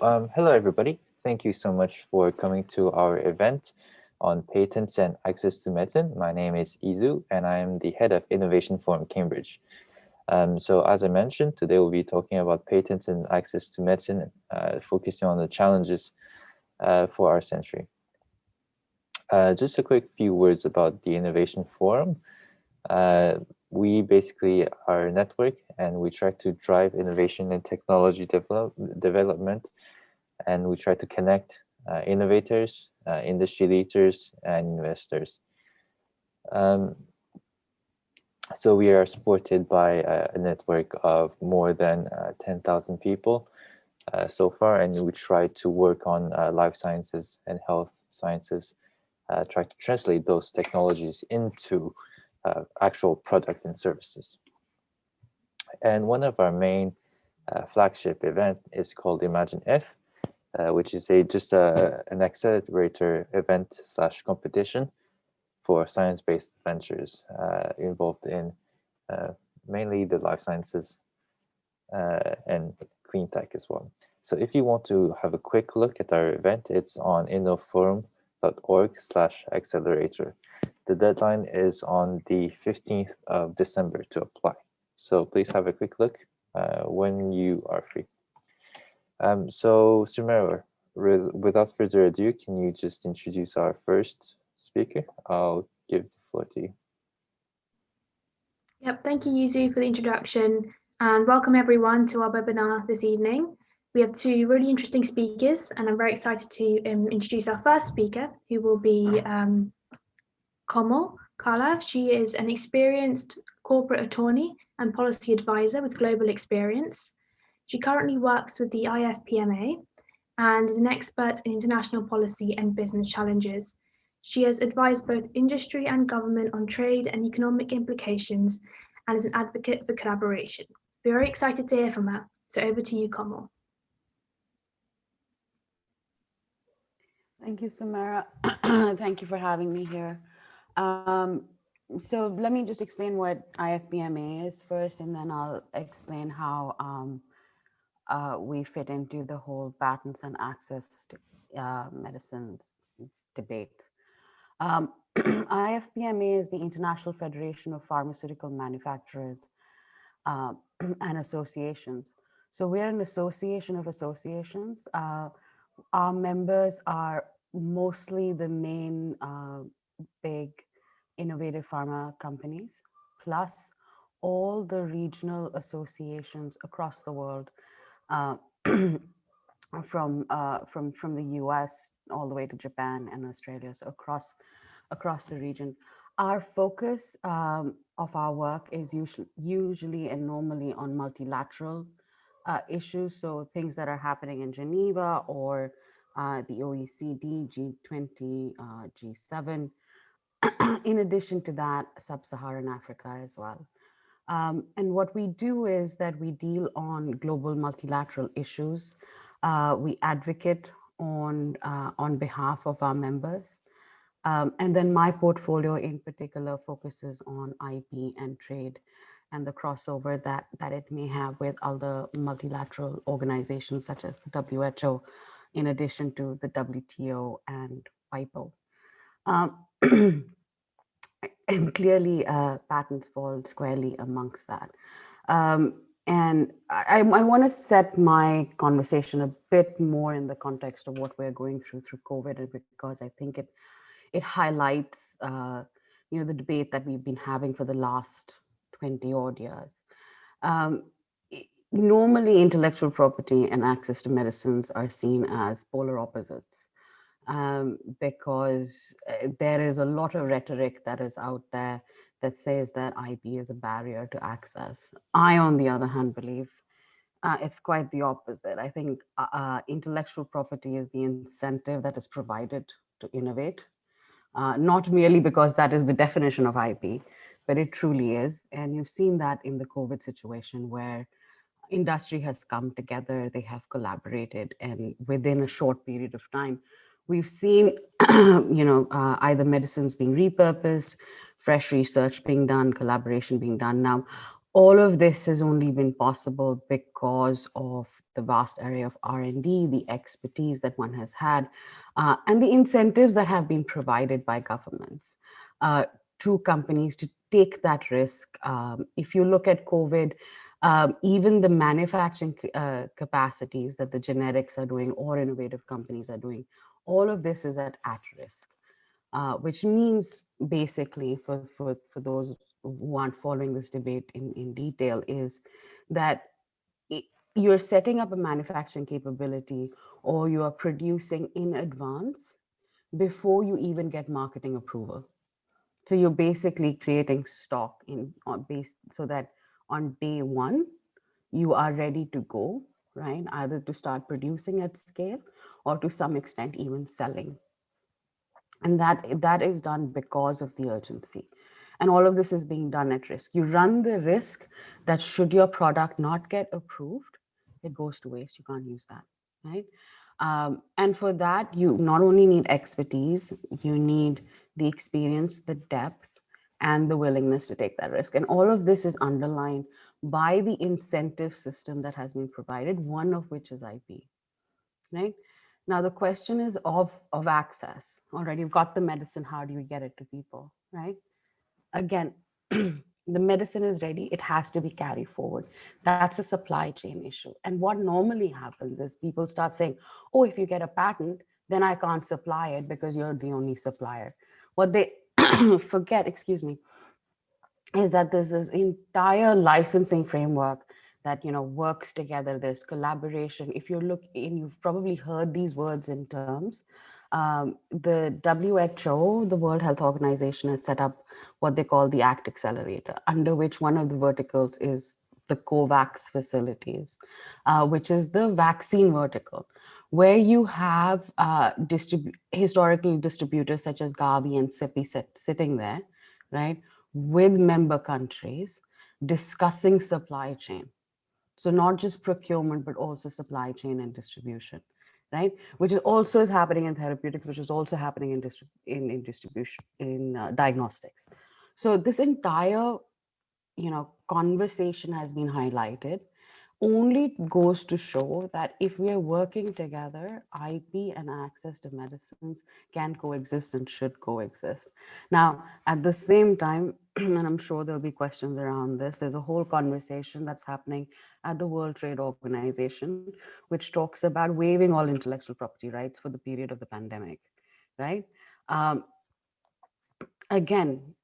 Hello, everybody. Thank you so much for coming to our event on patents and access to medicine. My name is Izu, and I am the head of innovation for Cambridge. So, as I mentioned, today we'll be talking about patents and access to medicine, focusing on the challenges for our century. Just a quick few words about the Innovation Forum. Uh, we basically are a network, and we try to drive innovation and technology development, and we try to connect innovators, industry leaders, and investors. Um, so we are supported by a network of more than 10,000 people so far, and we try to work on life sciences and health sciences, try to translate those technologies into actual product and services. And one of our main flagship event is called Imagine F, which is an accelerator event slash competition for science-based ventures involved in uh, mainly the life sciences and clean tech as well. So if you want to have a quick look at our event, it's on innoforum.org/accelerator. The deadline is on the 15th of December to apply. So please have a quick look when you are free. So Sumera, without further ado, can you just introduce our first speaker? I'll give the floor to you. Yep, thank you, Yuzu, for the introduction, and welcome everyone to our webinar this evening. We have two really interesting speakers, and I'm very excited to introduce our first speaker, who will be Komal Kala. She is an experienced corporate attorney and policy advisor with global experience. She currently works with the IFPMA and is an expert in international policy and business challenges. She has advised both industry and government on trade and economic implications and is an advocate for collaboration. We're very excited to hear from her. So over to you, Komal. Thank you, Samara. Thank you for having me here. So let me just explain what IFPMA is first, and then I'll explain how we fit into the whole patents and access to medicines debate. IFPMA is the International Federation of Pharmaceutical Manufacturers and Associations. So we're an association of associations. Our members are mostly the main big innovative pharma companies, plus all the regional associations across the world, uh, from the US all the way to Japan and Australia, so across the region. Our focus of our work is usually and normally on multilateral issues, so things that are happening in Geneva or the OECD, G20, G7. In addition to that, Sub-Saharan Africa as well. And what we do is that we deal on global multilateral issues. We advocate on behalf of our members. And then my portfolio in particular focuses on IP and trade and the crossover that it may have with other multilateral organizations such as the WHO, in addition to the WTO and WIPO. And clearly patents fall squarely amongst that. And I want to set my conversation a bit more in the context of what we're going through COVID, and because I think it highlights the debate that we've been having for the last 20 odd years. Normally, intellectual property and access to medicines are seen as polar opposites. Because there is a lot of rhetoric that is out there that says that IP is a barrier to access. I, on the other hand, believe it's quite the opposite. I think intellectual property is the incentive that is provided to innovate, not merely because that is the definition of IP, but it truly is. And you've seen that in the COVID situation where industry has come together, they have collaborated, and within a short period of time, we've seen, either medicines being repurposed, fresh research being done, collaboration being done. Now, all of this has only been possible because of the vast area of R&D, the expertise that one has had, and the incentives that have been provided by governments to companies to take that risk. If you look at COVID, even the manufacturing capacities that the generics are doing or innovative companies are doing, all of this is at risk, which means basically for those who aren't following this debate in detail is that you're setting up a manufacturing capability or you are producing in advance before you even get marketing approval. So you're basically creating stock in on base so that on day one you are ready to go, right? Either to start producing at scale or to some extent even selling. And that is done because of the urgency. And all of this is being done at risk. You run the risk that should your product not get approved, it goes to waste. You can't use that, right? And for that, you not only need expertise, you need the experience, the depth, and the willingness to take that risk. And all of this is underlined by the incentive system that has been provided, one of which is IP, right? Now the question is of access. All right, you've got the medicine. How do you get it to people, right? Again, the medicine is ready. It has to be carried forward. That's a supply chain issue. And what normally happens is people start saying, "Oh, if you get a patent, then I can't supply it because you're the only supplier." What they forget, excuse me, is that there's this entire licensing framework that works together. There's collaboration. If you look in, you've probably heard these words and terms. The WHO, the World Health Organization, has set up what they call the ACT Accelerator, under which one of the verticals is the COVAX facilities, which is the vaccine vertical, where you have historical distributors such as Gavi and CIPI sitting there, right, with member countries discussing supply chain. So not just procurement, but also supply chain and distribution, right? Which is also is happening in therapeutics, which is also happening in distribution, in diagnostics. So this entire, conversation has been highlighted, only goes to show that if we are working together, IP and access to medicines can coexist and should coexist. Now, at the same time, and I'm sure there'll be questions around this, there's a whole conversation that's happening at the World Trade Organization, which talks about waiving all intellectual property rights for the period of the pandemic, right? Um, Again,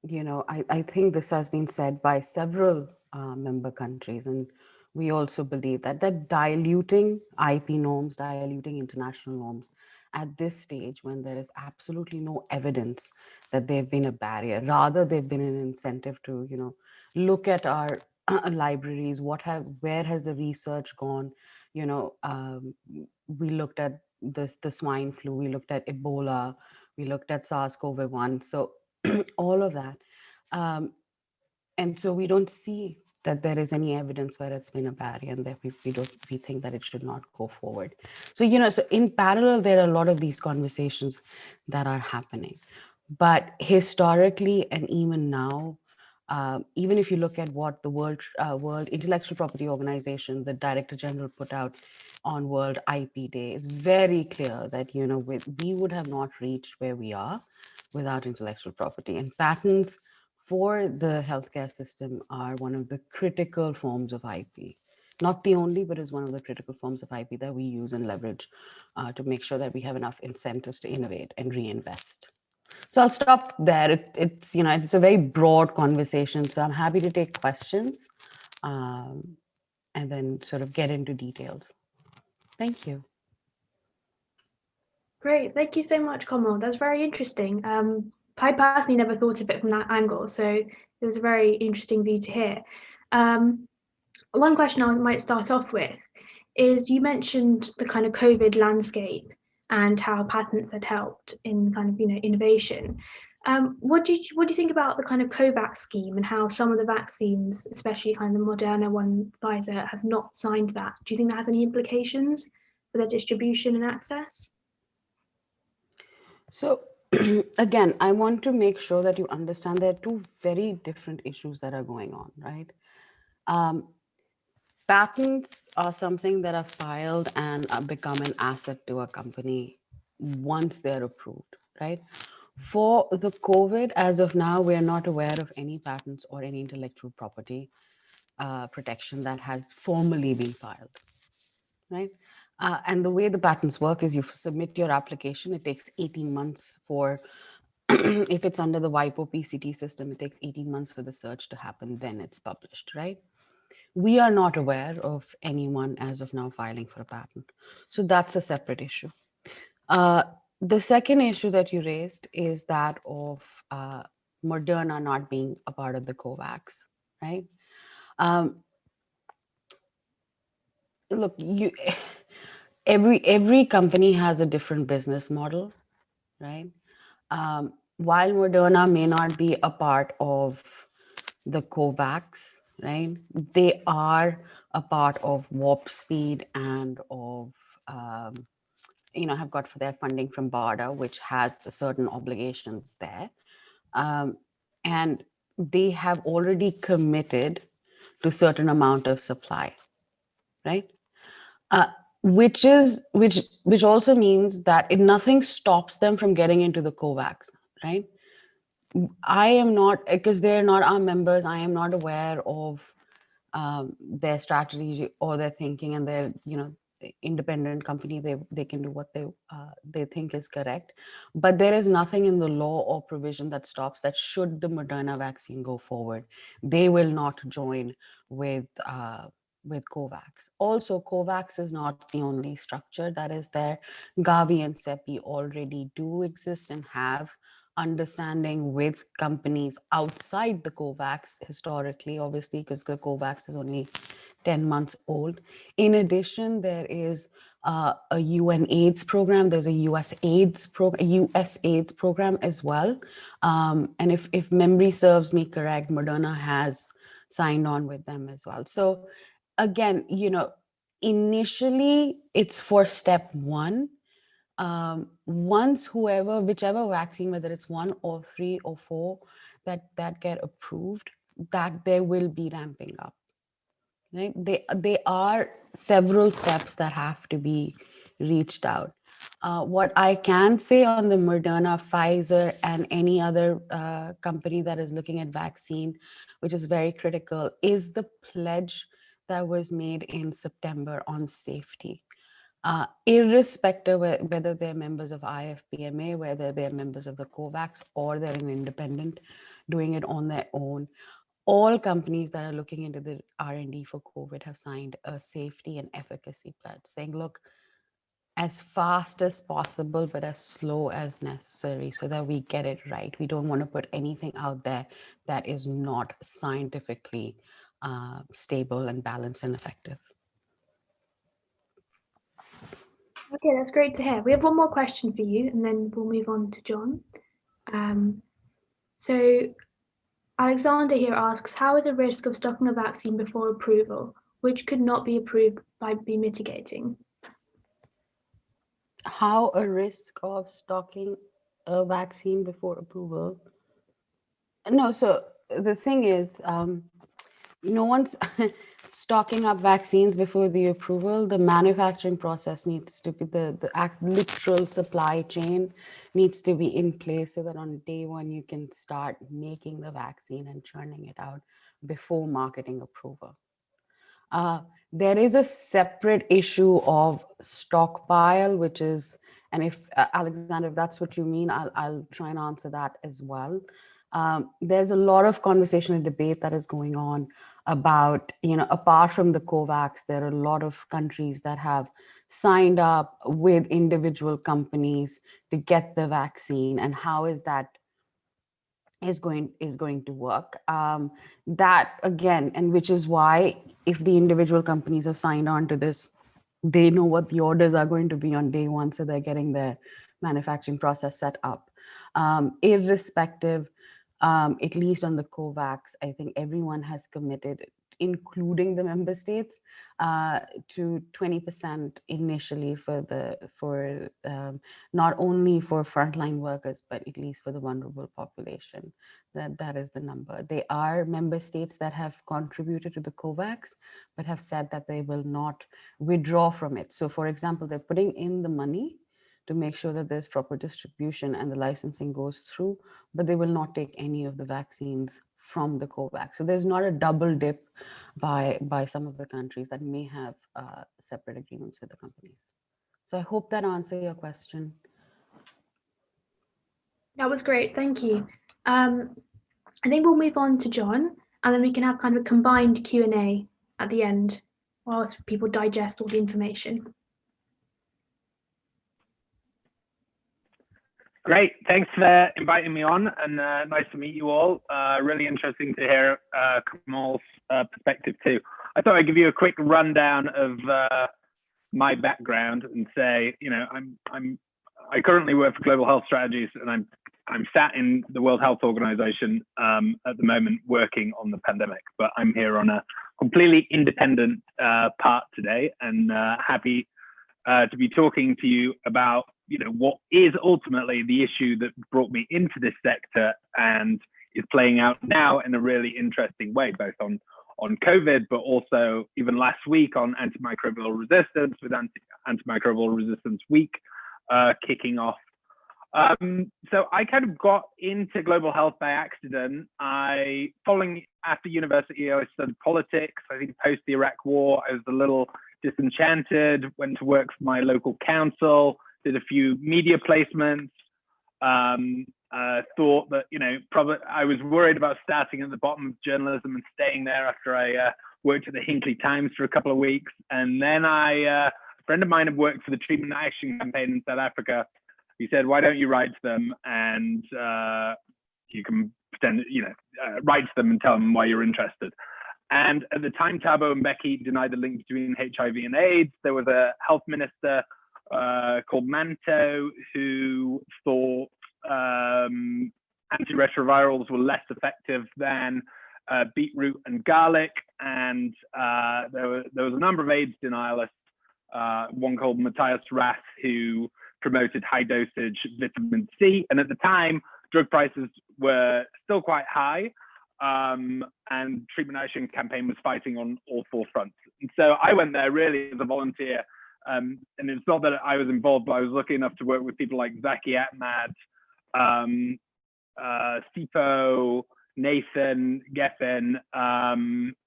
I think this has been said by several member countries, and we also believe that diluting IP norms, diluting international norms at this stage when there is absolutely no evidence that they've been a barrier, rather they've been an incentive to, look at our libraries, where has the research gone? We looked at the swine flu, we looked at Ebola, we looked at SARS-CoV-1. So all of that. And so we don't see that there is any evidence where it's been a barrier, and that we think that it should not go forward. So, so in parallel, there are a lot of these conversations that are happening. But historically, and even now, even if you look at what the World Intellectual Property Organization, the Director General, put out on World IP Day, it's very clear that we would have not reached where we are without intellectual property. And patents for the healthcare system are one of the critical forms of IP. Not the only, but is one of the critical forms of IP that we use and leverage to make sure that we have enough incentives to innovate and reinvest. So I'll stop there. It's a very broad conversation. So I'm happy to take questions and then sort of get into details. Thank you. Great, thank you so much, Kamal. That's very interesting. I personally never thought of it from that angle, so it was a very interesting view to hear. One question I might start off with is you mentioned the kind of COVID landscape and how patents had helped in kind of innovation. What do you think about the kind of COVAX scheme and how some of the vaccines, especially kind of the Moderna one, Pfizer, have not signed that? Do you think that has any implications for their distribution and access? So again, I want to make sure that you understand there are two very different issues that are going on, right? Patents are something that are filed and become an asset to a company once they're approved, right? For the COVID, as of now, we are not aware of any patents or any intellectual property protection that has formally been filed, right? And the way the patents work is you submit your application, it takes 18 months for, if it's under the WIPO PCT system, it takes 18 months for the search to happen, then it's published, right? We are not aware of anyone as of now filing for a patent. So that's a separate issue. Uh, the second issue that you raised is that of Moderna not being a part of the COVAX, right? Um, look, you every company has a different business model, right? While Moderna may not be a part of the COVAX, right? They are a part of Warp Speed and of have got for their funding from BARDA, which has certain obligations there. Um, and they have already committed to certain amount of supply, right? Uh, which also means that nothing stops them from getting into the COVAX, right? I am not, because they're not our members, I am not aware of their strategy or their thinking, and their independent company. They can do what they think is correct, but there is nothing in the law or provision that stops that. Should the Moderna vaccine go forward, they will not join with COVAX. Also, COVAX is not the only structure that is there. Gavi and CEPI already do exist and have understanding with companies outside the COVAX historically, obviously, because the COVAX is only 10 months old. In addition, there is a UN AIDS program. There's a US AIDS program as well. And if memory serves me correct, Moderna has signed on with them as well. So again, initially it's for step one. Once whichever vaccine, whether it's 1 or 3 or 4 that get approved, that there will be ramping up, right? They are several steps that have to be reached out. What I can say on the Moderna, Pfizer, and any other company that is looking at vaccine, which is very critical, is the pledge that was made in September on safety. Irrespective whether they're members of IFPMA, whether they're members of the COVAX, or they're an independent doing it on their own, all companies that are looking into the R&D for COVID have signed a safety and efficacy pledge saying, look, as fast as possible, but as slow as necessary so that we get it right. We don't want to put anything out there that is not scientifically stable and balanced and effective. Okay, that's great to hear. We have one more question for you, and then we'll move on to John. So Alexander here asks, how is a risk of stocking a vaccine before approval, which could not be approved by be mitigating? How a risk of stocking a vaccine before approval? No, so the thing is, no one's stocking up vaccines before the approval. The manufacturing process needs to be the literal supply chain needs to be in place so that on day one you can start making the vaccine and churning it out before marketing approval. There is a separate issue of stockpile, which is, and if Alexander, if that's what you mean, I'll try and answer that as well. There's a lot of conversation and debate that is going on about, apart from the COVAX, there are a lot of countries that have signed up with individual companies to get the vaccine, and how is going to work. That again, and which is why if the individual companies have signed on to this, they know what the orders are going to be on day one, so they're getting their manufacturing process set up. Irrespective, at least on the COVAX, I think everyone has committed including the member states, to 20% initially for not only for frontline workers, but at least for the vulnerable population. That is the number. They are member states that have contributed to the COVAX, but have said that they will not withdraw from it. So for example, they're putting in the money to make sure that there's proper distribution and the licensing goes through, but they will not take any of the vaccines from the COVAX. So there's not a double dip by some of the countries that may have separate agreements with the companies. So I hope that answers your question. That was great, thank you. I think we'll move on to John, and then we can have kind of a combined Q&A at the end whilst people digest all the information. Great, thanks for inviting me on, and nice to meet you all. Really interesting to hear Kamal's perspective too. I thought I'd give you a quick rundown of my background and say, you know, I currently work for Global Health Strategies, and I'm sat in the World Health Organization at the moment working on the pandemic, but I'm here on a completely independent part today, and happy to be talking to you about, you know, what is ultimately the issue that brought me into this sector and is playing out now in a really interesting way, both on COVID, but also even last week on antimicrobial resistance, with Antimicrobial Resistance Week kicking off. So I kind of got into global health by accident. Following after university, I studied politics. I think post the Iraq War, I was a little disenchanted, went to work for my local council, did a few media placements, thought that, you know, probably I was worried about starting at the bottom of journalism and staying there after I worked at the Hinckley Times for a couple of weeks. And then a friend of mine had worked for the Treatment Action Campaign in South Africa. He said, why don't you write to them and you can pretend, you know, write to them and tell them why you're interested. And at the time, Thabo Mbeki denied the link between HIV and AIDS. There was a health minister called Manto, who thought antiretrovirals were less effective than beetroot and garlic. And there was a number of AIDS denialists, one called Matthias Rath, who promoted high dosage vitamin C. And at the time, drug prices were still quite high. And Treatment Action Campaign was fighting on all four fronts. And so I went there really as a volunteer. And it's not that I was involved, but I was lucky enough to work with people like Zaki Ahmad, Sipo, Nathan, Geffen,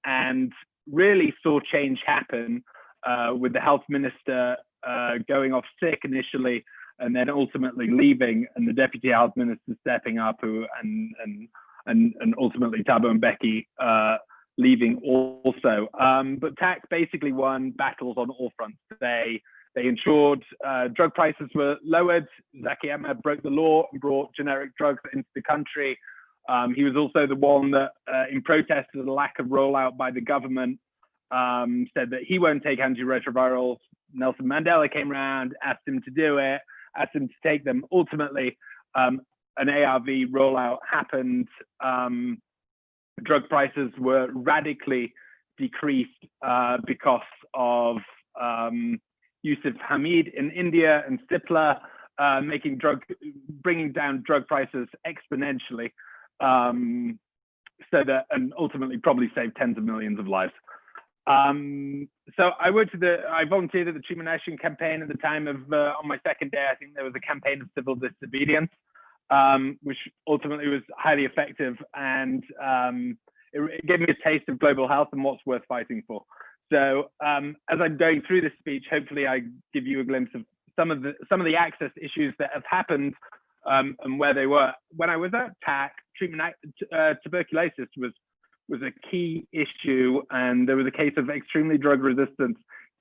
and really saw change happen with the health minister going off sick initially, and then ultimately leaving, and the deputy health minister stepping up, and ultimately Thabo Mbeki leaving also. But TAC basically won battles on all fronts. They ensured drug prices were lowered. Zaki Ahmed broke the law and brought generic drugs into the country. He was also the one that, in protest of the lack of rollout by the government, said that he won't take antiretrovirals. Nelson Mandela came around, asked him to do it, asked him to take them. Ultimately, an ARV rollout happened. Drug prices were radically decreased because of Yusuf Hamid in India and Cipla bringing down drug prices exponentially, so that, and ultimately probably saved tens of millions of lives. So I volunteered at the Treatment Action Campaign at the time of, on my second day, I think there was a campaign of civil disobedience, which ultimately was highly effective, and it gave me a taste of global health and what's worth fighting for. So as I'm going through this speech, hopefully I give you a glimpse of some of the access issues that have happened and where they were. When I was at TAC, tuberculosis was a key issue, and there was a case of extremely drug resistant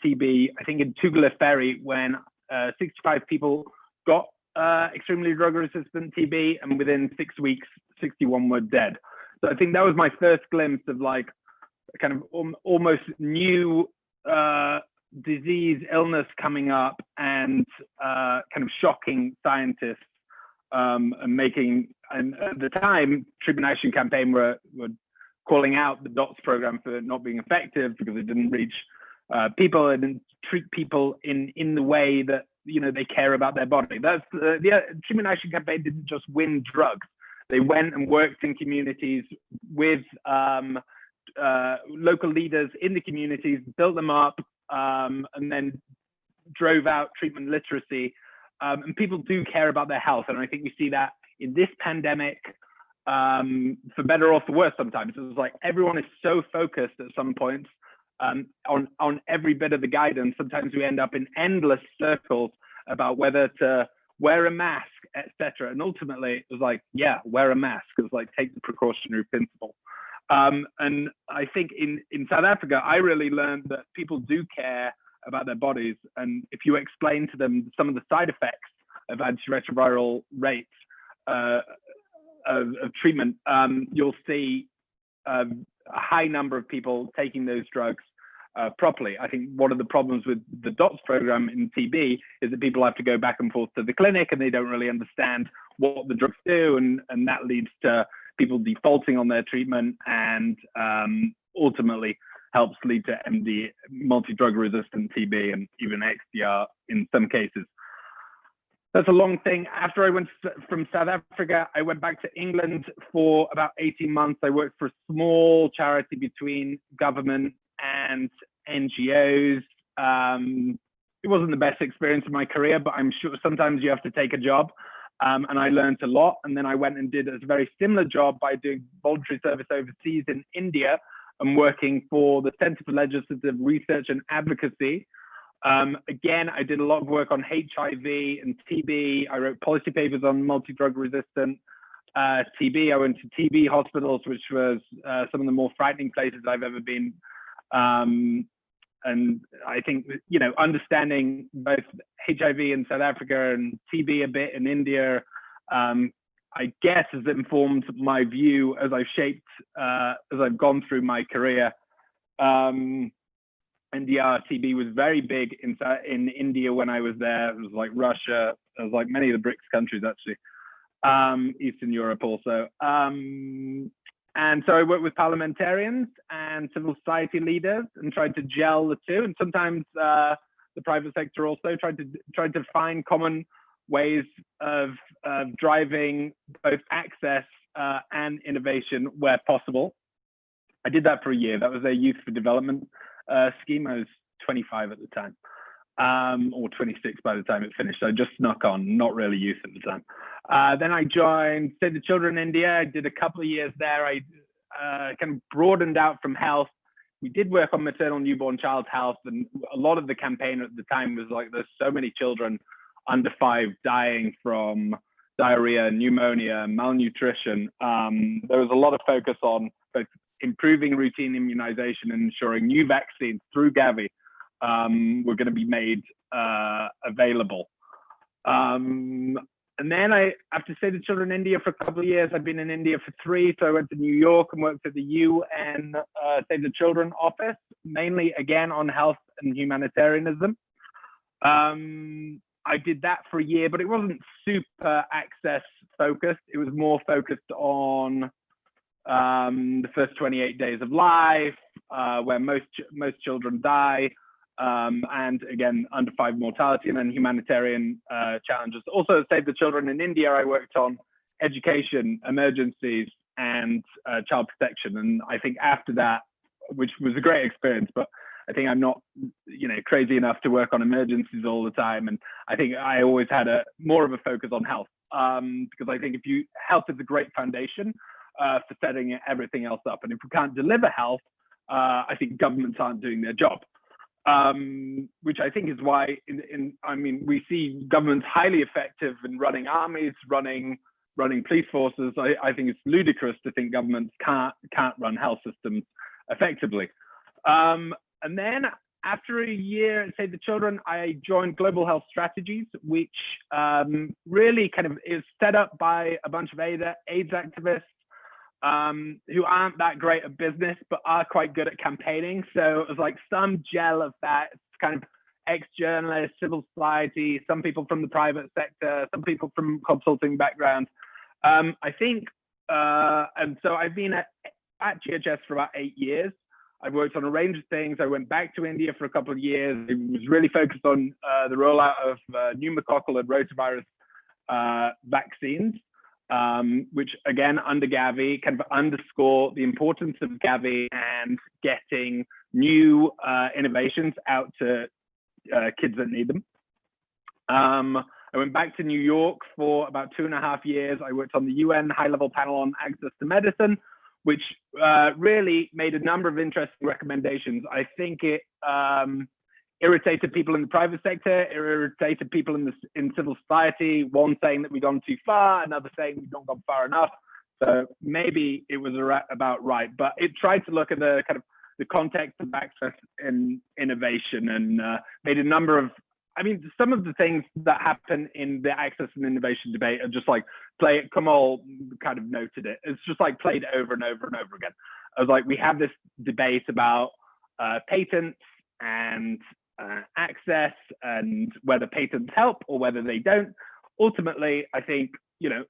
TB, I think in Tugela Ferry, when 65 people got extremely drug resistant TB, and within 6 weeks, 61 were dead. So I think that was my first glimpse of like a kind of almost new disease, illness coming up, and kind of shocking scientists and at the time, Treatment Action Campaign were calling out the DOTS program for not being effective because it didn't reach people, it didn't treat people in the way that they care about their body. That's the Treatment Action Campaign didn't just win drugs. They went and worked in communities with local leaders in the communities, built them up, and then drove out treatment literacy. And people do care about their health. And I think we see that in this pandemic, for better or for worse sometimes. It was like everyone is so focused at some points on every bit of the guidance. Sometimes we end up in endless circles about whether to wear a mask, etc. And ultimately it was like, yeah, wear a mask. It was like, take the precautionary principle. And I think in South Africa, I really learned that people do care about their bodies. And if you explain to them some of the side effects of antiretroviral rates of treatment, you'll see a high number of people taking those drugs properly. I think one of the problems with the DOTS program in TB is that people have to go back and forth to the clinic and they don't really understand what the drugs do, and that leads to people defaulting on their treatment, and ultimately helps lead to MD, multi-drug resistant TB, and even XDR in some cases. That's a long thing. After I went from South Africa, I went back to England for about 18 months. I worked for a small charity between government and NGOs. It wasn't the best experience of my career, but I'm sure sometimes you have to take a job. And I learned a lot. And then I went and did a very similar job by doing voluntary service overseas in India and working for the Center for Legislative Research and Advocacy. Again, I did a lot of work on HIV and TB. I wrote policy papers on multi-drug resistant TB. I went to TB hospitals, which was some of the more frightening places I've ever been. And I think, understanding both HIV in South Africa and TB a bit in India, I guess has informed my view as I've shaped, as I've gone through my career. And yeah, TB was very big in India when I was there. It was like Russia. It was like many of the BRICS countries, actually. Eastern Europe also. And so I worked with parliamentarians and civil society leaders and tried to gel the two. And sometimes the private sector also tried to find common ways of driving both access and innovation where possible. I did that for a year. That was a Youth for Development scheme. I was 25 at the time, or 26 by the time it finished. So I just snuck on, not really youth at the time. Then I joined Save the Children in India. I did a couple of years there. I kind of broadened out from health. We did work on maternal newborn child health, and a lot of the campaign at the time was like, there's so many children under 5 dying from diarrhea, pneumonia, malnutrition. There was a lot of focus on both improving routine immunization and ensuring new vaccines through Gavi were going to be made available. And then after Save the Children in India for a couple of years, I've been in India for 3. So I went to New York and worked at the UN Save the Children office, mainly again on health and humanitarianism. I did that for a year, but it wasn't super access focused. It was more focused on the first 28 days of life, where most children die, and again, under 5 mortality, and then humanitarian challenges. Also at Save the Children in India, I worked on education, emergencies, and child protection. And I think after that, which was a great experience, but I think I'm not, crazy enough to work on emergencies all the time. And I think I always had more of a focus on health, because I think health is a great foundation for setting everything else up. And if we can't deliver health, I think governments aren't doing their job, which I think is why we see governments highly effective in running armies, running police forces. I think it's ludicrous to think governments can't run health systems effectively. And then after a year at Save the Children, I joined Global Health Strategies, which really kind of is set up by a bunch of AIDS activists who aren't that great at business, but are quite good at campaigning. So it was like some gel of that. It's kind of ex-journalists, civil society, some people from the private sector, some people from consulting backgrounds. I think, and so I've been at at GHS for about 8 years. I worked on a range of things. I went back to India for a couple of years. I was really focused on the rollout of pneumococcal and rotavirus vaccines, which again, under Gavi, kind of underscore the importance of Gavi and getting new innovations out to kids that need them. I went back to New York for about 2.5 years. I worked on the UN high-level panel on access to medicine, which really made a number of interesting recommendations. I think it irritated people in the private sector, it irritated people in civil society, one saying that we've gone too far, another saying we've not gone far enough. So maybe it was about right, but it tried to look at the kind of the context of access and innovation, and made a number of, I mean, some of the things that happen in the access and innovation debate are just like Kamal kind of noted it. It's just like played over and over and over again. I was like, we have this debate about patents and access and whether patents help or whether they don't. Ultimately, I think, you know,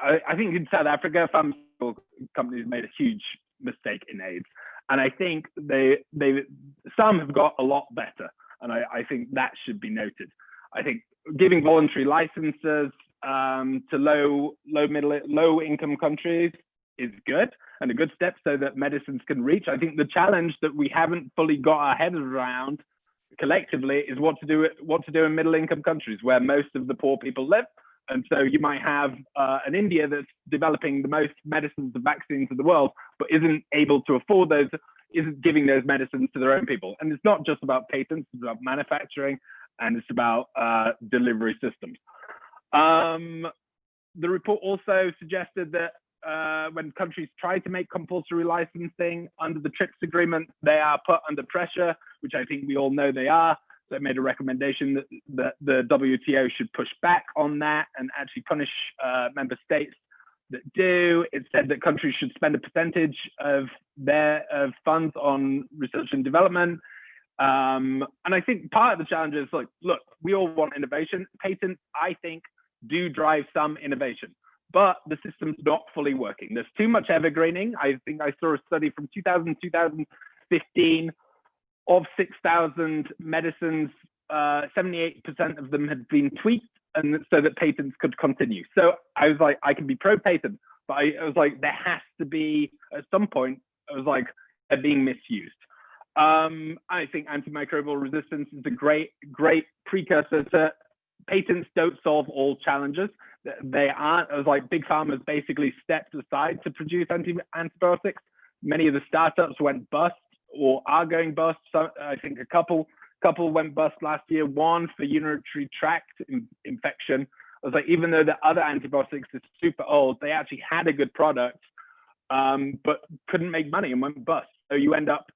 I think in South Africa, pharmaceutical companies made a huge mistake in AIDS. And I think some have got a lot better. And I think that should be noted. I think giving voluntary licenses to low income countries is good and a good step so that medicines can reach. I think the challenge that we haven't fully got our heads around collectively is what to do in middle income countries where most of the poor people live. And so you might have an India that's developing the most medicines and vaccines in the world, but isn't able to afford those, isn't giving those medicines to their own people. And it's not just about patents, it's about manufacturing, and it's about delivery systems. The report also suggested that when countries try to make compulsory licensing under the TRIPS agreement, they are put under pressure, which I think we all know they are. So it made a recommendation that the WTO should push back on that and actually punish member states that do. It said that countries should spend a percentage of their funds on research and development. And I think part of the challenge is, like, look, we all want innovation. Patents, I think, do drive some innovation, but the system's not fully working. There's too much evergreening. I think I saw a study from 2015 of 6,000 medicines, 78% of them had been tweaked, and so that patents could continue. So I was like, I can be pro-patent, but I was like, there has to be, at some point, I was like, they're being misused. I think antimicrobial resistance is a great precursor to patents. Don't solve all challenges. They aren't. I was like, big pharma's basically stepped aside to produce antibiotics. Many of the startups went bust or are going bust. So I think a couple went bust last year, one for urinary tract infection. I was like, even though the other antibiotics is super old, they actually had a good product, but couldn't make money and went bust. So you end up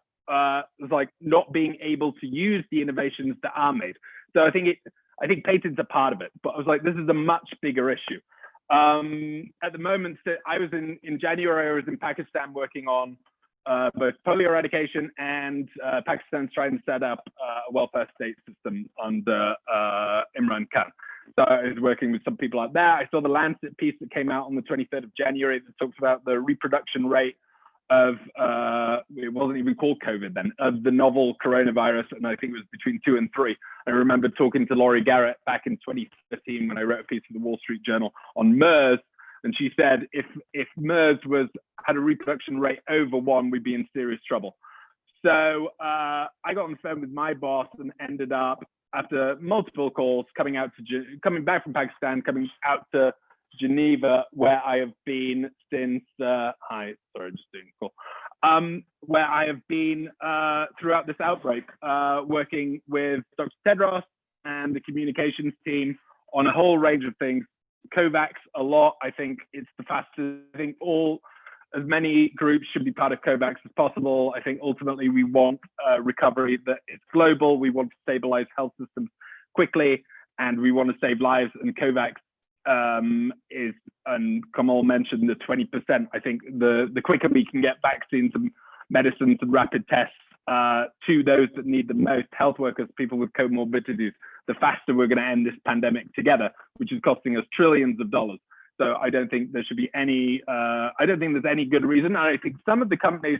like not being able to use the innovations that are made. So I think patents are part of it, but I was like, this is a much bigger issue. At the moment, I was in January, I was in Pakistan working on both polio eradication and Pakistan's trying to set up a welfare state system under Imran Khan. So I was working with some people out there. I saw the Lancet piece that came out on the 23rd of January that talks about the reproduction rate of, it wasn't even called COVID then, of the novel coronavirus, and I think it was between 2 and 3. I remember talking to Laurie Garrett back in 2013 when I wrote a piece for the Wall Street Journal on MERS, and she said if MERS had a reproduction rate over 1, we'd be in serious trouble. So I got on the phone with my boss and ended up, after multiple calls, coming back from Pakistan, coming out to Geneva, where I have been since, where I have been throughout this outbreak, working with Dr. Tedros and the communications team on a whole range of things. COVAX a lot. I think it's the fastest. I think as many groups should be part of COVAX as possible. I think ultimately we want recovery that is global. We want to stabilize health systems quickly, and we want to save lives. And COVAX is, and Kamal mentioned the 20%. I think the quicker we can get vaccines and medicines and rapid tests to those that need the most, health workers, people with comorbidities, the faster we're going to end this pandemic together, which is costing us trillions of dollars. So I don't think there should be any, I don't think there's any good reason. And I think some of the companies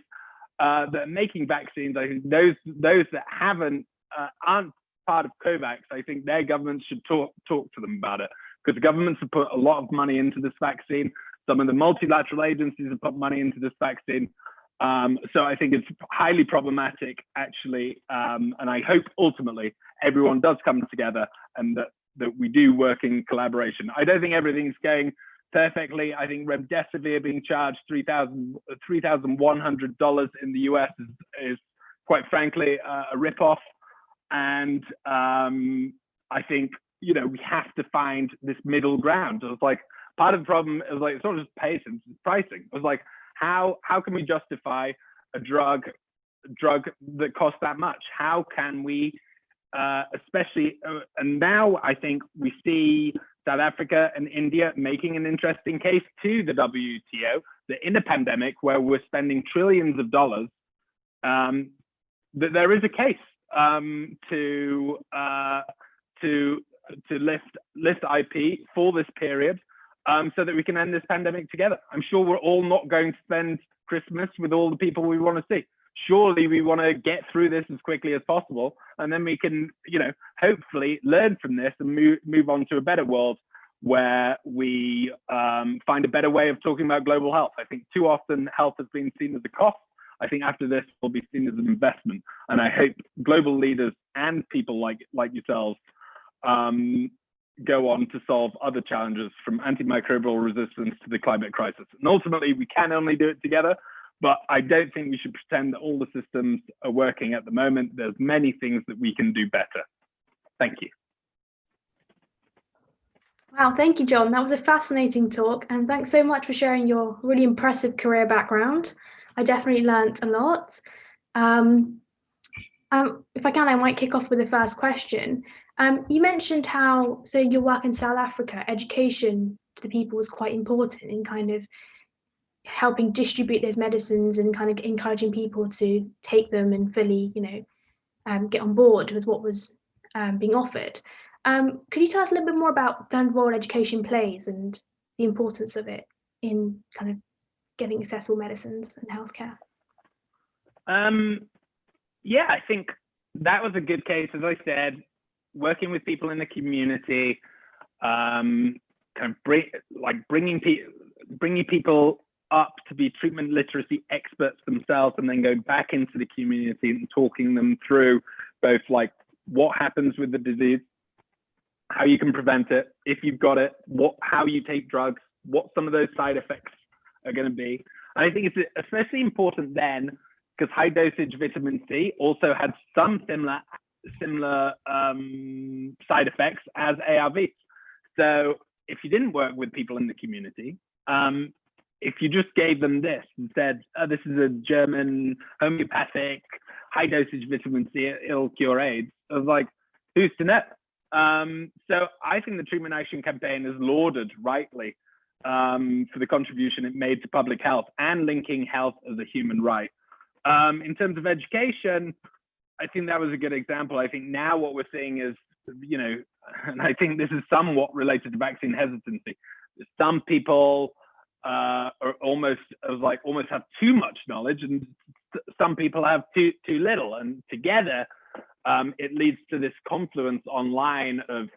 that are making vaccines, I think those that aren't part of COVAX, I think their governments should talk to them about it, because the governments have put a lot of money into this vaccine. Some of the multilateral agencies have put money into this vaccine. So I think it's highly problematic, actually. And I hope ultimately everyone does come together and that we do work in collaboration. I don't think everything's going perfectly. I think remdesivir being charged $3,100 in the US is quite frankly a ripoff. And I think, you know, we have to find this middle ground. It's like part of the problem is like, it's not just patients, it's pricing. It was like, how can we justify a drug that costs that much? How can we, especially, and now I think we see South Africa and India making an interesting case to the WTO that in a pandemic where we're spending trillions of dollars, that there is a case to lift IP for this period, so that we can end this pandemic together. I'm sure we're all not going to spend Christmas with all the people we want to see. Surely we want to get through this as quickly as possible, and then we can, you know, hopefully learn from this and move on to a better world where we find a better way of talking about global health. I think too often health has been seen as a cost. I think after this will be seen as an investment, and I hope global leaders and people like yourselves go on to solve other challenges, from antimicrobial resistance to the climate crisis. And ultimately, we can only do it together, but I don't think we should pretend that all the systems are working at the moment. There's many things that we can do better. Thank you. Wow, thank you, John. That was a fascinating talk, and thanks so much for sharing your really impressive career background. I definitely learnt a lot. If I can, I might kick off with the first question. You mentioned how, so your work in South Africa, education to the people was quite important in kind of helping distribute those medicines and kind of encouraging people to take them and fully, you know, get on board with what was being offered. Could you tell us a little bit more about the role education plays and the importance of it in kind of getting accessible medicines and healthcare? Yeah, I think that was a good case. As I said, working with people in the community, kind of bringing people up to be treatment literacy experts themselves, and then going back into the community and talking them through both like what happens with the disease, how you can prevent it, if you've got it, how you take drugs, what some of those side effects are going to be. And I think it's especially important then because high dosage vitamin C also had some similar side effects as ARVs. So if you didn't work with people in the community, if you just gave them this and said, oh, this is a German homeopathic high dosage vitamin C, it'll cure AIDS, I was like, who's to know? So I think the Treatment Action Campaign is lauded rightly for the contribution it made to public health and linking health as a human right. In terms of education, I think that was a good example. I think now what we're seeing is, you know, and I think this is somewhat related to vaccine hesitancy. Some people are almost have too much knowledge, and some people have too little, and together it leads to this confluence online of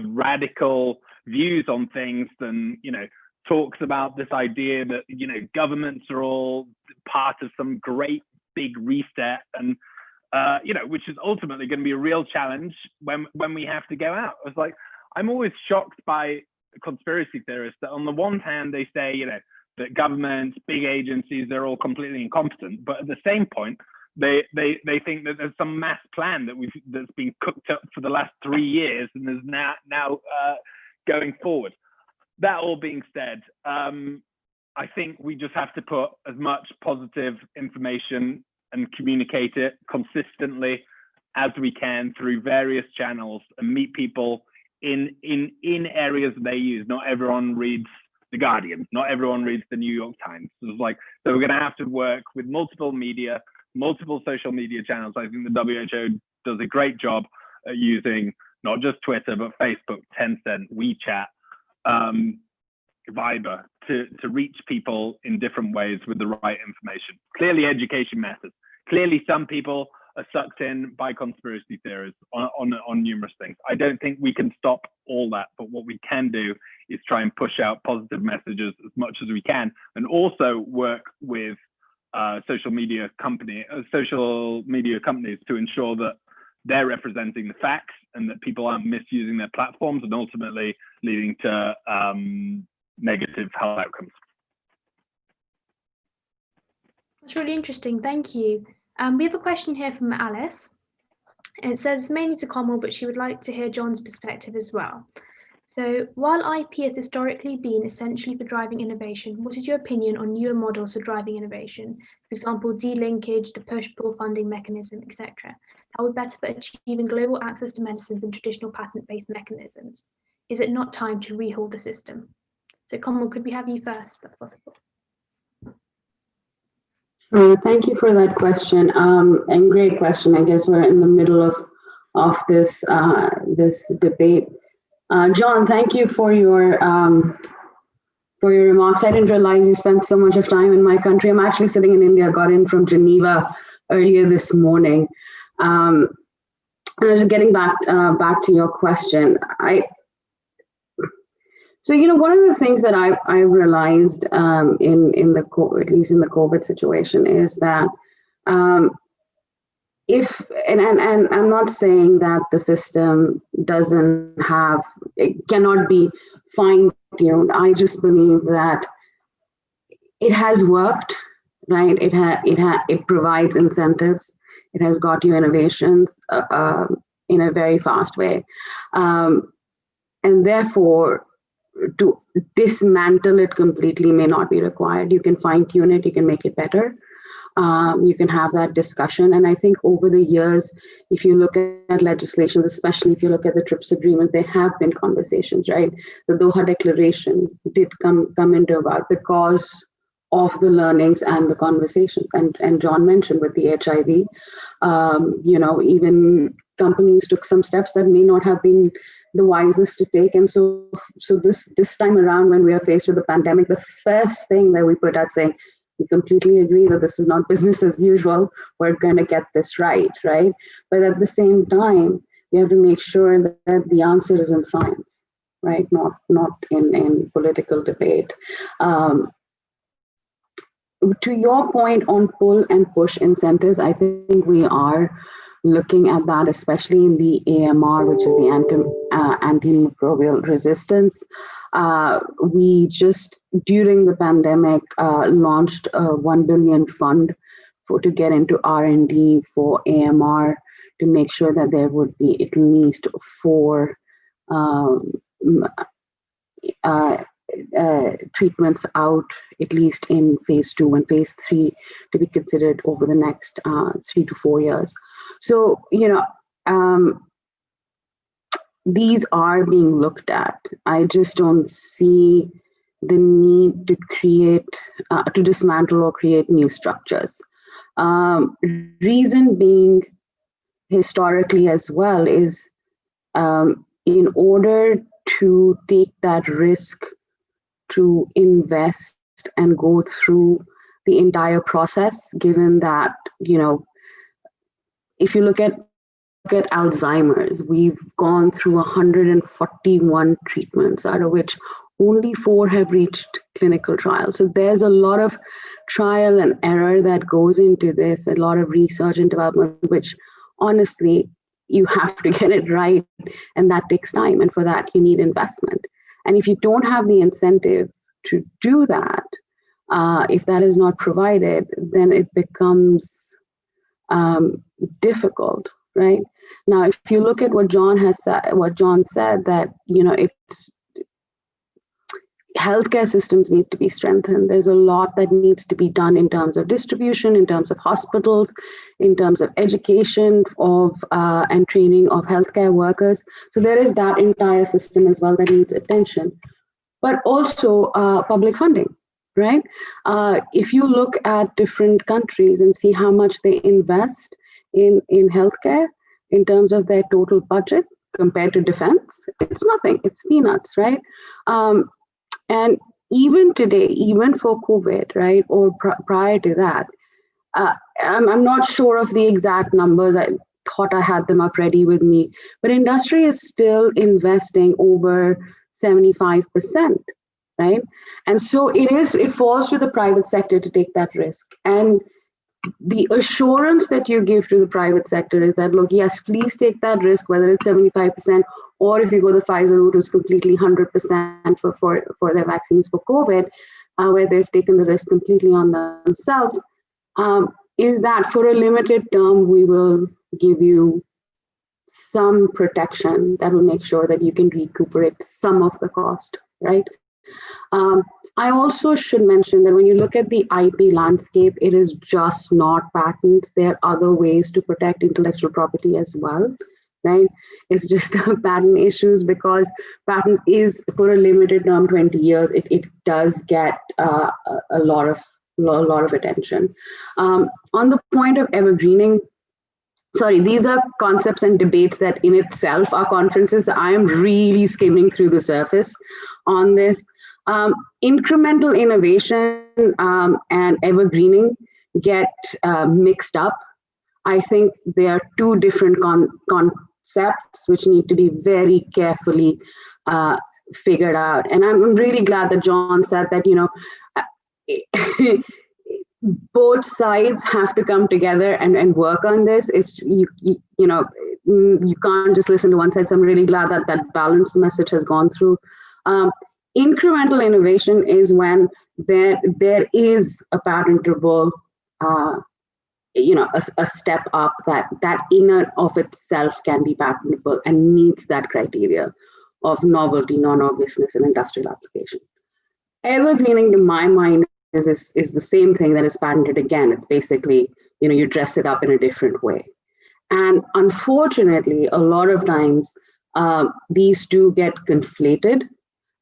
radical views on things, and you know, talks about this idea that, you know, governments are all part of some great big reset, and you know, which is ultimately going to be a real challenge when we have to go out. I was like, I'm always shocked by conspiracy theorists that on the one hand they say, you know, that governments, big agencies, they're all completely incompetent, but at the same point they think that there's some mass plan that's been cooked up for the last 3 years and is now going forward. That all being said, I think we just have to put as much positive information and communicate it consistently as we can through various channels and meet people in areas they use. Not everyone reads The Guardian, not everyone reads the New York Times. So we're going to have to work with multiple media, multiple social media channels. I think the WHO does a great job at using not just Twitter, but Facebook, Tencent, WeChat, fiber to reach people in different ways with the right information. Clearly, education matters. Clearly, some people are sucked in by conspiracy theories on numerous things. I don't think we can stop all that, but what we can do is try and push out positive messages as much as we can, and also work with social media companies to ensure that they're representing the facts and that people aren't misusing their platforms and ultimately leading to negative health outcomes. That's really interesting. Thank you. We have a question here from Alice. It says mainly to Kamal, but she would like to hear John's perspective as well. So while IP has historically been essentially for driving innovation, what is your opinion on newer models for driving innovation? For example, de-linkage, the push-pull funding mechanism, etc. That would better for achieving global access to medicines than traditional patent-based mechanisms. Is it not time to rehaul the system? So Kamal, could we have you first, if that's possible? Thank you for that question, and great question. I guess we're in the middle of this debate. John, thank you for your remarks. I didn't realize you spent so much of time in my country. I'm actually sitting in India. Got in from Geneva earlier this morning. And I was getting back to your question. So, one of the things that I've realized at least in the COVID situation is that and I'm not saying that the system it cannot be fine-tuned. I just believe that it has worked, right? It provides incentives. It has got you innovations in a very fast way, and therefore, to dismantle it completely may not be required. You can fine-tune it, you can make it better. You can have that discussion. And I think over the years, if you look at legislations, especially if you look at the TRIPS agreement, there have been conversations, right? The Doha Declaration did come into about because of the learnings and the conversations. And John mentioned with the HIV, even companies took some steps that may not have been the wisest to take. And so this time around, when we are faced with the pandemic, the first thing that we put out saying, we completely agree that this is not business as usual. We're going to get this right? But at the same time, you have to make sure that the answer is in science, right? Not in political debate. To your point on pull and push incentives, I think we are looking at that, especially in the AMR, which is the antimicrobial resistance. We just, during the pandemic, launched a $1 billion fund to get into R&D for AMR to make sure that there would be at least 4 treatments out, at least in phase 2 and phase 3, to be considered over the next 3 to 4 years. So, these are being looked at. I just don't see the need to create, to dismantle or create new structures. Reason being, historically as well, is in order to take that risk to invest and go through the entire process, given that, if you look at Alzheimer's, we've gone through 141 treatments, out of which only 4 have reached clinical trials. So there's a lot of trial and error that goes into this, a lot of research and development, which honestly, you have to get it right, and that takes time. And for that, you need investment. And if you don't have the incentive to do that, if that is not provided, then it becomes difficult, right? Now, if you look at what John said, that it's healthcare systems need to be strengthened. There's a lot that needs to be done in terms of distribution, in terms of hospitals, in terms of education and training of healthcare workers. So there is that entire system as well that needs attention, but also public funding, right? If you look at different countries and see how much they invest in healthcare in terms of their total budget, compared to defense, it's nothing. It's peanuts, right? And even today, even for COVID, right, or prior to that, I'm not sure of the exact numbers. I thought I had them up ready with me, but industry is still investing over 75%, right? And so it falls to the private sector to take that risk. And the assurance that you give to the private sector is that, look, yes, please take that risk, whether it's 75%, or if you go the Pfizer route, it's completely 100% for their vaccines for COVID, where they've taken the risk completely on themselves, is that for a limited term, we will give you some protection that will make sure that you can recuperate some of the cost, right? I also should mention that when you look at the IP landscape, it is just not patents. There are other ways to protect intellectual property as well, right? It's just the patent issues, because patents is for a limited term, 20 years, it does get a lot of attention. On the point of evergreening, sorry, these are concepts and debates that in itself are conferences. I am really skimming through the surface on this. Incremental innovation and evergreening get mixed up. I think they are two different concepts which need to be very carefully figured out. And I'm really glad that John said that, you know, both sides have to come together and work on this. It's you know, you can't just listen to one side. So I'm really glad that that balanced message has gone through. Incremental innovation is when there is a patentable, you know, a step up that in and of itself can be patentable and meets that criteria of novelty, non-obviousness, and industrial application. Evergreening, to my mind, is the same thing that is patented again. It's basically, you know, you dress it up in a different way. And unfortunately, a lot of times these two get conflated.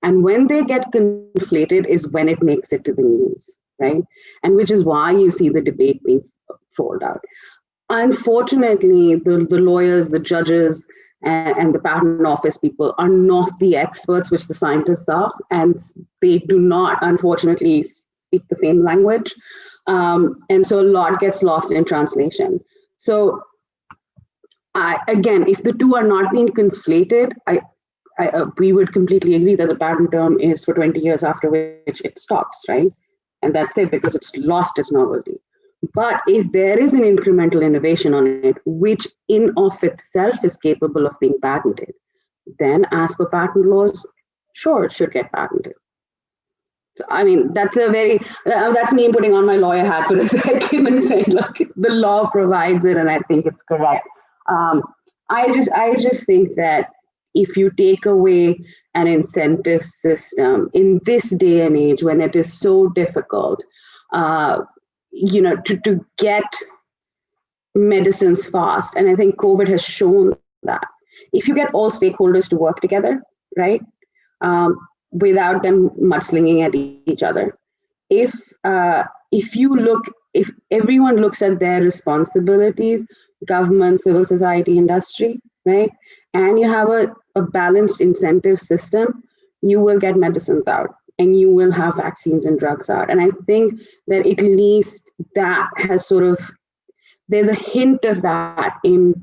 And when they get conflated is when it makes it to the news, right? And which is why you see the debate being rolled out. Unfortunately, the lawyers, the judges, and the patent office people are not the experts which the scientists are, and they do not, unfortunately, speak the same language. And so a lot gets lost in translation. So again, if the two are not being conflated, we would completely agree that the patent term is for 20 years, after which it stops, right? And that's it, because it's lost its novelty. But if there is an incremental innovation on it, which in of itself is capable of being patented, then as per patent laws, sure, it should get patented. So, I mean, that's me putting on my lawyer hat for a second and saying, look, the law provides it, and I think it's correct. I just think that if you take away an incentive system in this day and age, when it is so difficult, you know, to get medicines fast, and I think COVID has shown that if you get all stakeholders to work together, right, without them mudslinging at each other, if everyone looks at their responsibilities, government, civil society, industry, right, and you have a balanced incentive system, you will get medicines out and you will have vaccines and drugs out. And I think that at least that has sort of, there's a hint of that in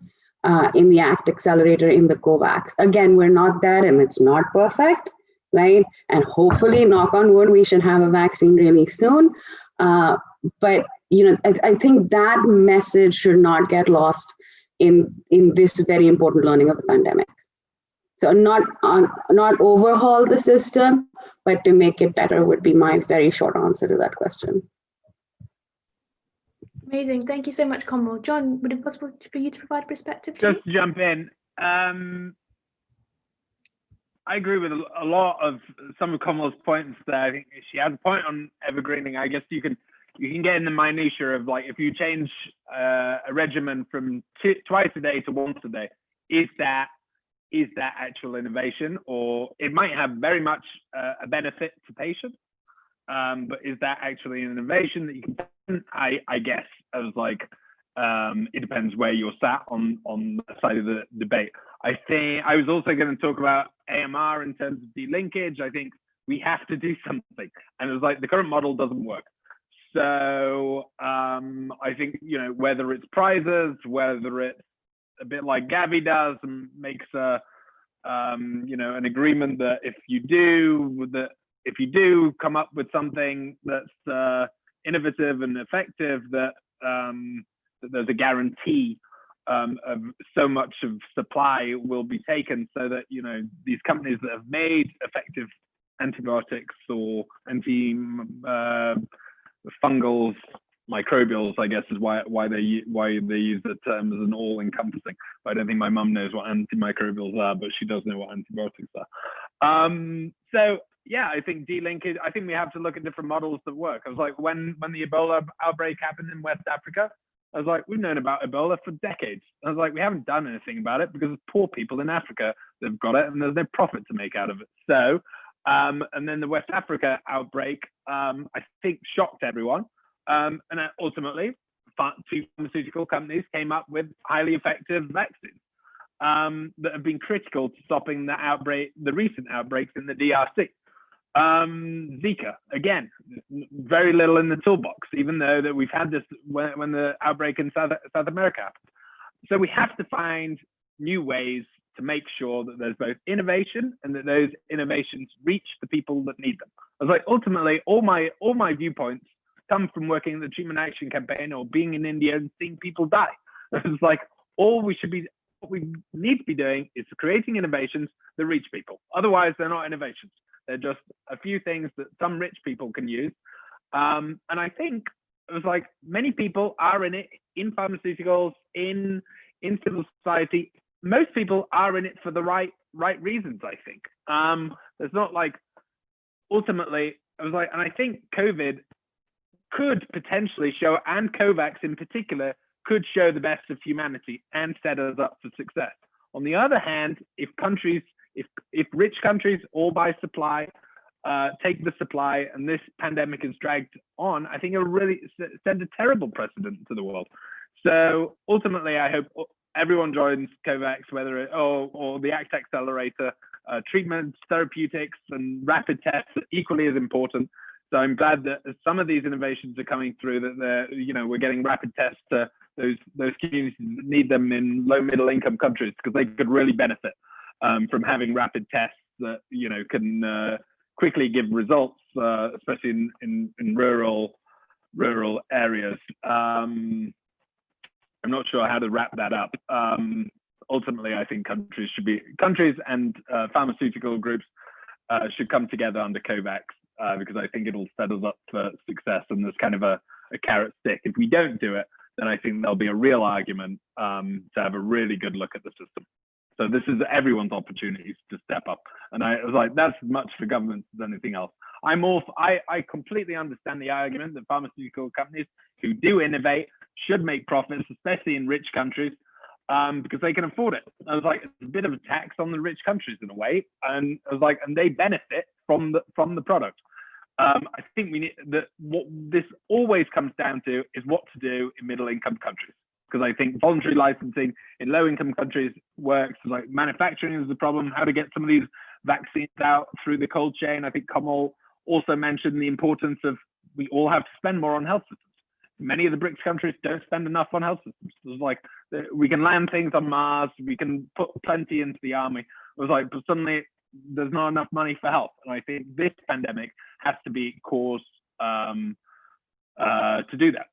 the ACT Accelerator, in the COVAX. Again, we're not there and it's not perfect, right? And hopefully, knock on wood, we should have a vaccine really soon. But you know, I think that message should not get lost in this very important learning of the pandemic. So not overhaul the system, but to make it better would be my very short answer to that question. Amazing. Thank you so much, Kamal. John, would it be possible for you to provide perspective? Just to jump in. I agree with a lot of some of Kamal's points there. I think she has a point on evergreening. I guess you can get in the minutiae of, like, if you change a regimen from twice a day to once a day, is that actual innovation? Or it might have very much a benefit to patients, but is that actually an innovation that you can, I guess, as like it depends where you're sat on the side of the debate. I think I was also going to talk about AMR in terms of de-linkage. I think we have to do something, and it was like the current model doesn't work. So I think, you know, whether it's prizes, whether it's a bit like Gavi does and makes a you know, an agreement that if you do come up with something that's innovative and effective, that there's a guarantee of so much of supply will be taken, so that, you know, these companies that have made effective antibiotics or fungals, microbials, I guess, is why they use the term as an all-encompassing. But I don't think my mum knows what antimicrobials are, but she does know what antibiotics are. So yeah, I think de-linkage. I think we have to look at different models that work. I was like, when the Ebola outbreak happened in West Africa, I was like, we've known about Ebola for decades. I was like, we haven't done anything about it because it's poor people in Africa that have got it, and there's no profit to make out of it. So, and then the West Africa outbreak, I think, shocked everyone. And ultimately, 2 pharmaceutical companies came up with highly effective vaccines that have been critical to stopping the recent outbreaks in the DRC. Zika, again, very little in the toolbox, even though that we've had this when the outbreak in South America happened. So we have to find new ways to make sure that there's both innovation and that those innovations reach the people that need them. I was like, ultimately, all my viewpoints come from working in the Treatment Action Campaign or being in India and seeing people die. It's like what we need to be doing is creating innovations that reach people. Otherwise, they're not innovations. They're just a few things that some rich people can use. And I think it was like many people are in it, in pharmaceuticals, in civil society. Most people are in it for the right reasons, I think. There's not like, ultimately, I was like, and I think COVID could potentially show, and COVAX in particular, could show the best of humanity and set us up for success. On the other hand, if rich countries all by supply take the supply and this pandemic is dragged on, I think it'll really send a terrible precedent to the world. So ultimately, I hope everyone joins COVAX, whether it or the ACT Accelerator. Treatments, therapeutics, and rapid tests are equally as important. So I'm glad that some of these innovations are coming through, that we're getting rapid tests to those communities that need them in low middle income countries, because they could really benefit from having rapid tests that can quickly give results, especially in rural areas. I'm not sure how to wrap that up. Ultimately, I think countries and pharmaceutical groups should come together under COVAX, because I think it'll set us up for success. And there's kind of a carrot stick. If we don't do it, then I think there'll be a real argument to have a really good look at the system. So this is everyone's opportunities to step up. And I was like, that's as much for governments as anything else. I completely understand the argument that pharmaceutical companies who do innovate should make profits, especially in rich countries, because they can afford it. I was like, it's a bit of a tax on the rich countries in a way. And I was like, and they benefit from the product. I think we need that. What this always comes down to is what to do in middle income countries. Because I think voluntary licensing in low-income countries works. Like manufacturing is the problem. How to get some of these vaccines out through the cold chain. I think Kamal also mentioned the importance of we all have to spend more on health systems. Many of the BRICS countries don't spend enough on health systems. It was like we can land things on Mars, we can put plenty into the army. It was like, but suddenly there's not enough money for health. And I think this pandemic has to be cause to do that.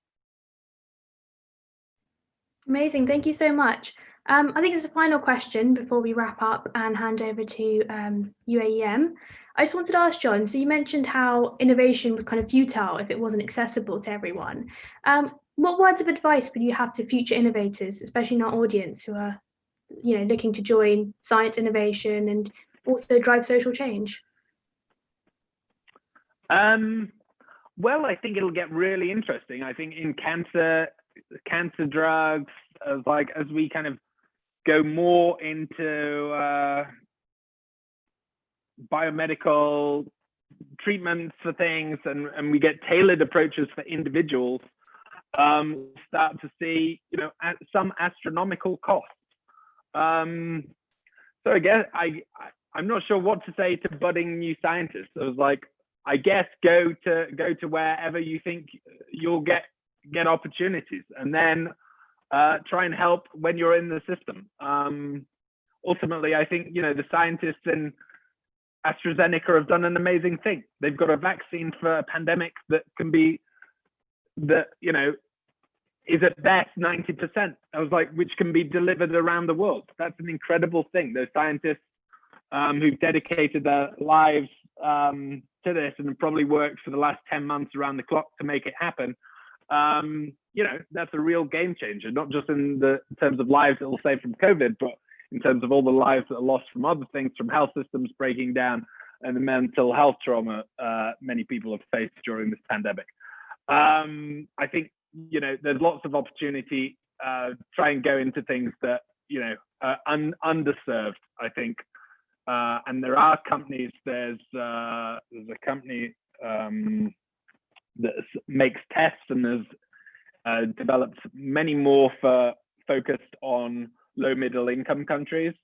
Amazing, thank you so much. I think this is a final question before we wrap up and hand over to UAEM. I just wanted to ask John, so you mentioned how innovation was kind of futile if it wasn't accessible to everyone. What words of advice would you have to future innovators, especially in our audience who are looking to join science innovation and also drive social change? Well, I think it'll get really interesting. I think in cancer drugs, as we kind of go more into biomedical treatments for things, and we get tailored approaches for individuals, start to see, at some astronomical costs. So I guess I'm not sure what to say to budding new scientists. I was like, I guess go to wherever you think you'll get opportunities, and then try and help when you're in the system. Ultimately, I think the scientists in AstraZeneca have done an amazing thing. They've got a vaccine for a pandemic that can be is at best 90%. I was like, which can be delivered around the world. That's an incredible thing. Those scientists who've dedicated their lives to this and have probably worked for the last 10 months around the clock to make it happen. That's a real game changer, not just in terms of lives that will save from COVID, but in terms of all the lives that are lost from other things, from health systems breaking down and the mental health trauma many people have faced during this pandemic. I think, there's lots of opportunity. Try and go into things that, are underserved, I think. And there are companies, there's a company that makes tests and has developed many more focused on low middle income countries.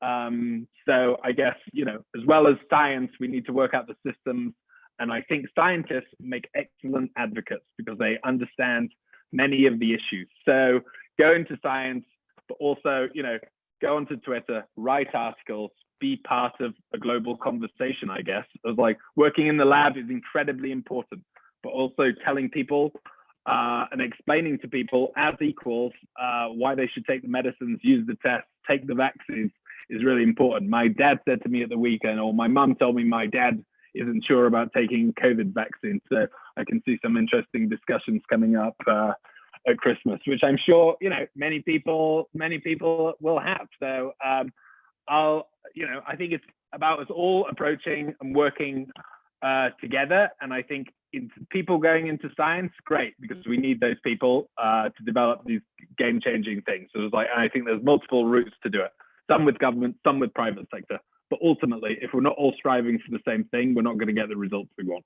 So I guess, as well as science, we need to work out the systems. And I think scientists make excellent advocates because they understand many of the issues. So go into science, but also, go onto Twitter, write articles, be part of a global conversation, I guess. It was like working in the lab is incredibly important, but also telling people and explaining to people as equals why they should take the medicines, use the tests, take the vaccines is really important. My dad said to me at the weekend, or my mum told me my dad isn't sure about taking COVID vaccine. So I can see some interesting discussions coming up at Christmas, which I'm sure, many people will have. So I think it's about us all approaching and working together. And I think people going into science, great, because we need those people to develop these game-changing things. So I think there's multiple routes to do it. Some with government, some with private sector. But ultimately, if we're not all striving for the same thing, we're not going to get the results we want.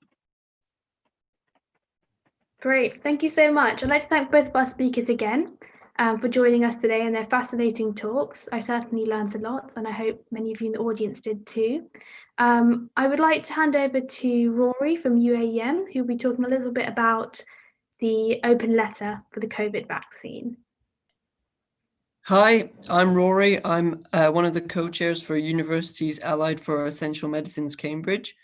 Great, thank you so much. I'd like to thank both of our speakers again for joining us today and their fascinating talks. I certainly learned a lot, and I hope many of you in the audience did too. I would like to hand over to Rory from UAEM, who will be talking a little bit about the open letter for the COVID vaccine. Hi, I'm Rory. I'm one of the co-chairs for Universities Allied for Essential Medicines, Cambridge.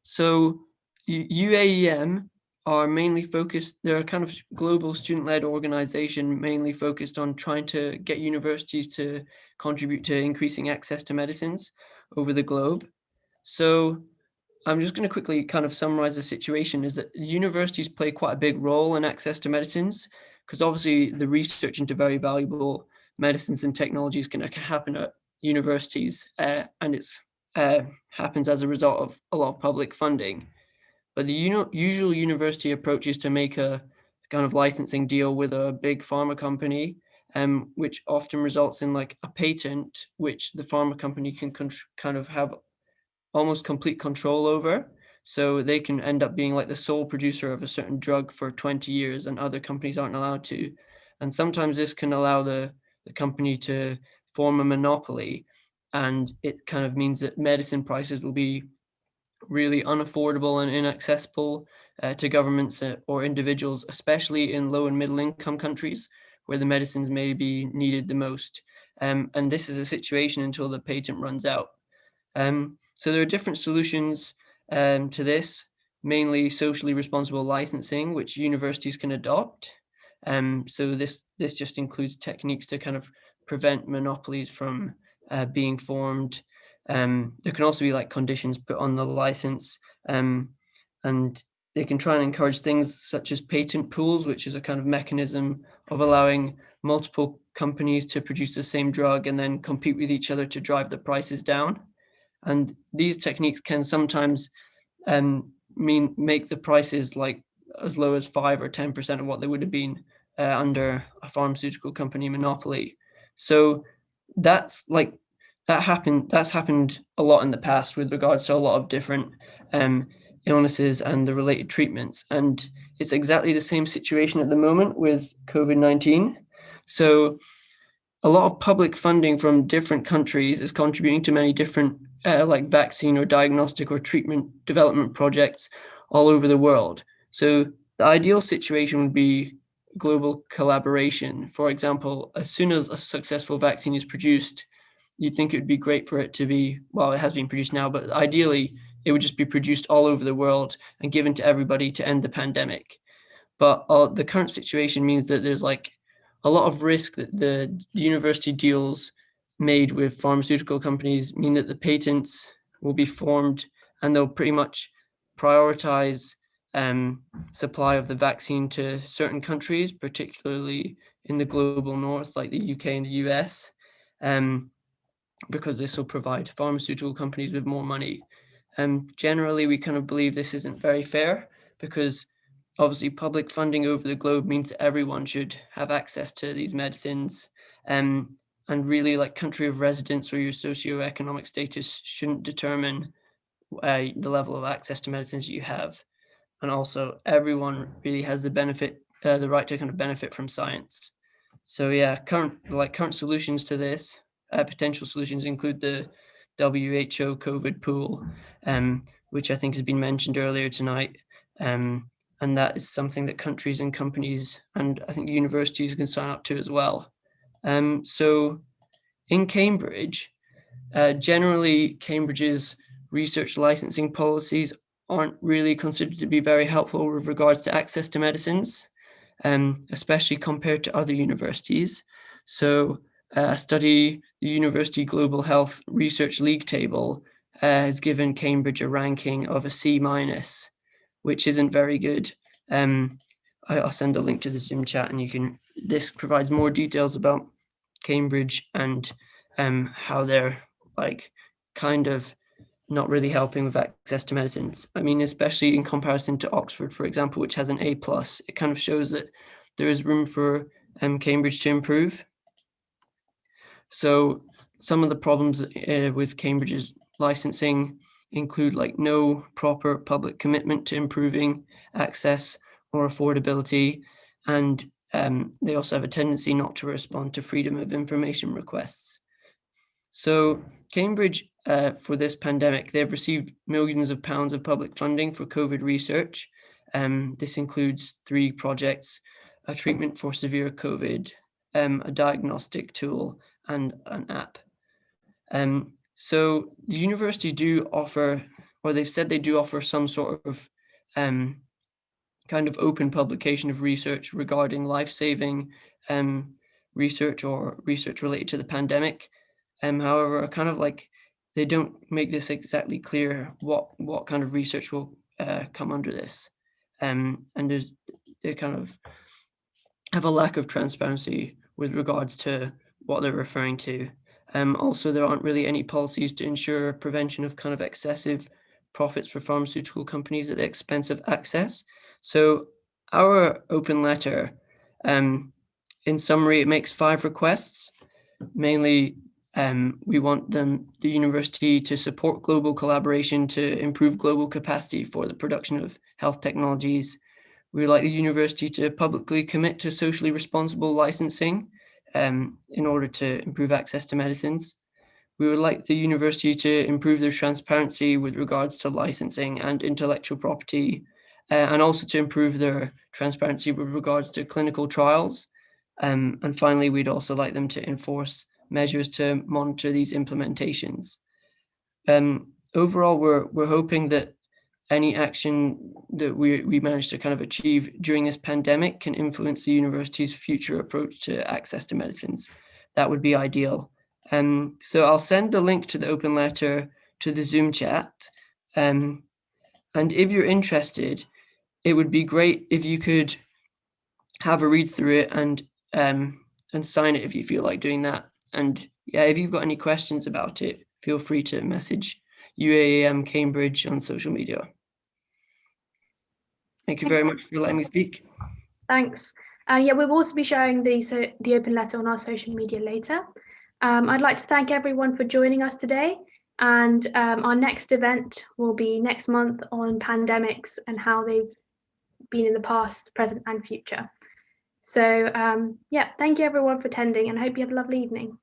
So UAEM are mainly focused, they're a kind of global student-led organization mainly focused on trying to get universities to contribute to increasing access to medicines over the globe. So I'm just going to quickly kind of summarize the situation is that universities play quite a big role in access to medicines, because obviously the research into very valuable medicines and technologies can happen at universities, and it's happens as a result of a lot of public funding. But the usual university approach is to make a kind of licensing deal with a big pharma company, which often results in like a patent, which the pharma company can kind of have almost complete control over. So they can end up being like the sole producer of a certain drug for 20 years and other companies aren't allowed to. And sometimes this can allow the company to form a monopoly. And it kind of means that medicine prices will be really unaffordable and inaccessible to governments or individuals, especially in low and middle income countries where the medicines may be needed the most. And this is a situation until the patent runs out. So there are different solutions to this, mainly socially responsible licensing, which universities can adopt. So this just includes techniques to kind of prevent monopolies from being formed. There can also be like conditions put on the license, and they can try and encourage things such as patent pools, which is a kind of mechanism of allowing multiple companies to produce the same drug and then compete with each other to drive the prices down. And these techniques can sometimes make the prices like as low as 5 or 10% of what they would have been under a pharmaceutical company monopoly. So that's happened a lot in the past with regards to a lot of different illnesses and the related treatments. And it's exactly the same situation at the moment with COVID-19. So a lot of public funding from different countries is contributing to many different like vaccine or diagnostic or treatment development projects all over the world. So the ideal situation would be global collaboration. For example, as soon as a successful vaccine is produced, you'd think it would be great for it to be, well, it has been produced now, but ideally it would just be produced all over the world and given to everybody to end the pandemic. But the current situation means that there's like a lot of risk that the university deals made with pharmaceutical companies mean that the patents will be formed and they'll pretty much prioritize supply of the vaccine to certain countries, particularly in the global north, like the UK and the US, because this will provide pharmaceutical companies with more money. Generally, we kind of believe this isn't very fair because obviously public funding over the globe means that everyone should have access to these medicines, and really like country of residence or your socioeconomic status shouldn't determine the level of access to medicines you have. And also everyone really has the right to kind of benefit from science. So yeah, current solutions to this, potential solutions include the WHO COVID pool, which I think has been mentioned earlier tonight. And that is something that countries and companies and I think universities can sign up to as well. So in Cambridge, generally Cambridge's research licensing policies aren't really considered to be very helpful with regards to access to medicines, especially compared to other universities. So a study, the University Global Health Research League table has given Cambridge a ranking of a C-, which isn't very good. I'll send a link to the Zoom chat and this provides more details about Cambridge and how they're like kind of not really helping with access to medicines. I mean, especially in comparison to Oxford, for example, which has an A+, it kind of shows that there is room for Cambridge to improve. So some of the problems with Cambridge's licensing include like no proper public commitment to improving access or affordability, and they also have a tendency not to respond to freedom of information requests. So Cambridge, for this pandemic, they've received millions of pounds of public funding for COVID research. This includes 3 projects, a treatment for severe COVID, a diagnostic tool, and an app. So the university do offer, or they've said they do offer some sort of kind of open publication of research regarding life-saving research or research related to the pandemic. However, kind of like they don't make this exactly clear what kind of research will come under this, and they kind of have a lack of transparency with regards to what they're referring to. Also, there aren't really any policies to ensure prevention of kind of excessive profits for pharmaceutical companies at the expense of access. So our open letter, in summary, it makes 5 requests. Mainly, we want the university to support global collaboration to improve global capacity for the production of health technologies. We would like the university to publicly commit to socially responsible licensing in order to improve access to medicines. We would like the university to improve their transparency with regards to licensing and intellectual property, and also to improve their transparency with regards to clinical trials. And finally, we'd also like them to enforce measures to monitor these implementations. Overall, we're hoping that any action that we manage to kind of achieve during this pandemic can influence the university's future approach to access to medicines. That would be ideal. So I'll send the link to the open letter to the Zoom chat. And if you're interested, it would be great if you could have a read through it and sign it if you feel like doing that. And yeah, if you've got any questions about it, feel free to message UAM Cambridge on social media. Thank you very much for letting me speak. Thanks. Yeah, we'll also be sharing the open letter on our social media later. I'd like to thank everyone for joining us today. And our next event will be next month on pandemics and how they've been in the past, present, and future. So yeah, thank you everyone for attending, and I hope you have a lovely evening.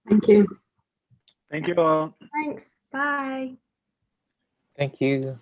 Thank you. Thank you all. Thanks. Bye. Thank you.